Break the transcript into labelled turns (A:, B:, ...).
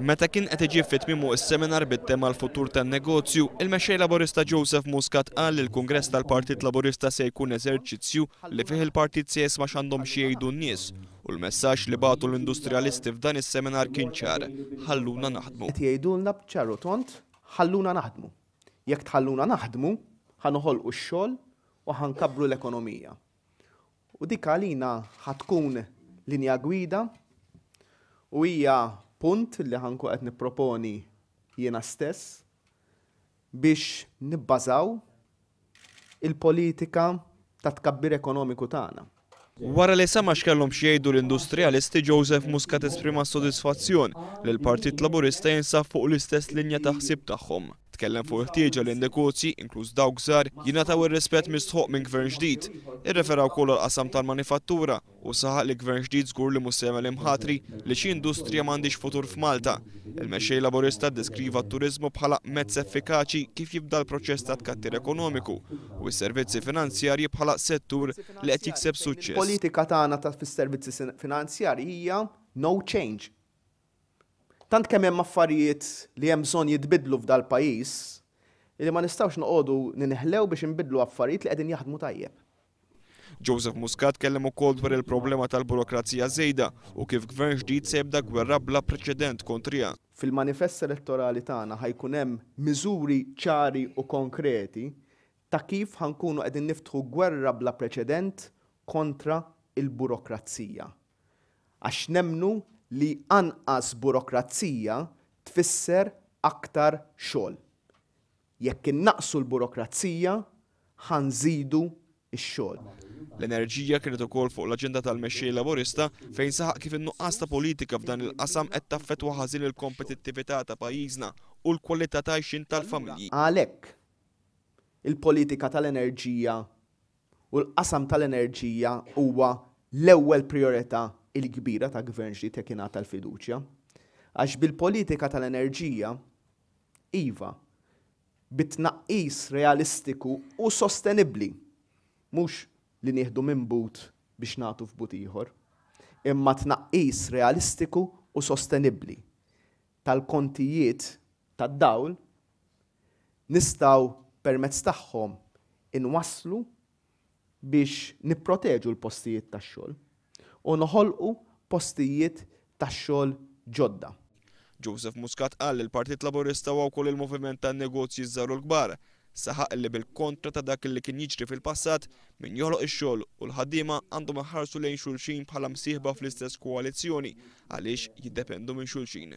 A: Meta kien qed iġi fit-tmiemu is-seminar bit-tema l-futur tan-negozju, il-mexxej Laburista Joseph Muscat qal li l-Kungress tal-Partit Laburista se jkun eżerċizzju li fih il-partit se jisma' x'għandhom xi jgħidu n-nies u l-messaġġ li bagħtu l-industrijalisti f'dan is-seminar kien ċar: ħalluna naħdmu.
B: Qed jgħidulna b'ċaru tont ħalluna naħdmu. Jekk tħalluna naħdmu, ħanoħolqu x-xogħol u ħankabbru l-ekonomija. U dik għalina ħatkun linja gwida u hija punt li ħanku qed nipproponi jiena stess biex nibbażaw il-politika ta' tkabbir ekonomiku tagħna.
A: Wara li sema x'kellhom xi jgħidu l-industrijalisti, Joseph Muscat esprima s-sodisfazzjon li l-Partit Laburista jinsab fuq l-istess linja ta' ħsieb tagħhom. Tkellem fuq ħtieġa li n-negozji, inkluż dawk żgħar, jingħataw ir-rispett mistħoq minn gvern ġdid. Irrefera wkoll għall-qasam tal-manifattura u saħaq li gvern ġdid żgur li mhux se jagħmel imħatri li xi industrija m'għandix futur f'Malta. Il-mexxej Laburista ddeskriva t-turiżmu bħala mezz effikaċi kif jibda l-proċess ta' tkattir ekonomiku u s-servizzi finanzjarji bħala settur li qed jikseb suċċess.
B: Il-politika tagħna fis-servizzi finanzjarji hija no change. Tant kemm hemm affarijiet li hemm bżonn jitbidlu f'dal pajjiż li ma nistgħux noqogħdu ninħlew biex inbidlu affarijiet li qegħdin jaħdmu tajjeb.
A: Joseph Muscat kellem ukoll dwar il-problema tal-burokrazija żejda u kif gvern ġdid se jibda gwerra bla preċedent kontrija.
B: Fil-manifest elettorali tagħna ħajkun hemm miżuri ċari u konkreti ta' kif ħankunu qegħdin niftħu gwerra bla preċedent kontra il-burokrazija. Għax nemmnu li anqas burokrazija tfisser aktar xogħol. Jekk innaqsu l-burokrazija, ħanżidu x-xogħol.
A: L-enerġija kienet ukoll fuq l-aġenda tal-mexxej Laburista fejn saħaq kif in-nuqqas ta' politika f'dan il-qasam qed taffettwa ħażin il-kompetittività ta' pajjiżna u l-kwalità ta' għajxin tal-familji.
B: Għalhekk il-politika tal-enerġija u l-qasam tal-enerġija huwa l-ewwel priorità il-kbira ta' gvern ġdid jekk ingħata l-fiduċja. Għax bil-politika tal-enerġija iva bit-tnaqqis realistiku u sostenibbli mhux li nieħdu minn but biex nagħtu f'but ieħor, imma tnaqqis realistiku u sostenibbli tal-kontijiet tad-dawl nistgħu permezz tagħhom inwasslu biex nipproteġu l-postijiet tax-xogħol u noħolqu postijiet tax-xogħol ġodda.
A: Joseph Muscat qal li l-Partit Laburista huwa wkoll il-moviment tan-negozji żgħar u l-kbar. Saħaq li bil-kontra ta' dak li kien jiġri fil-passat min joħloq ix-xogħol u l-ħaddiema għandhom iħarsu lejn xulxin bħala msieħba fl-istess koalizzjoni għaliex jiddependu minn xulxin.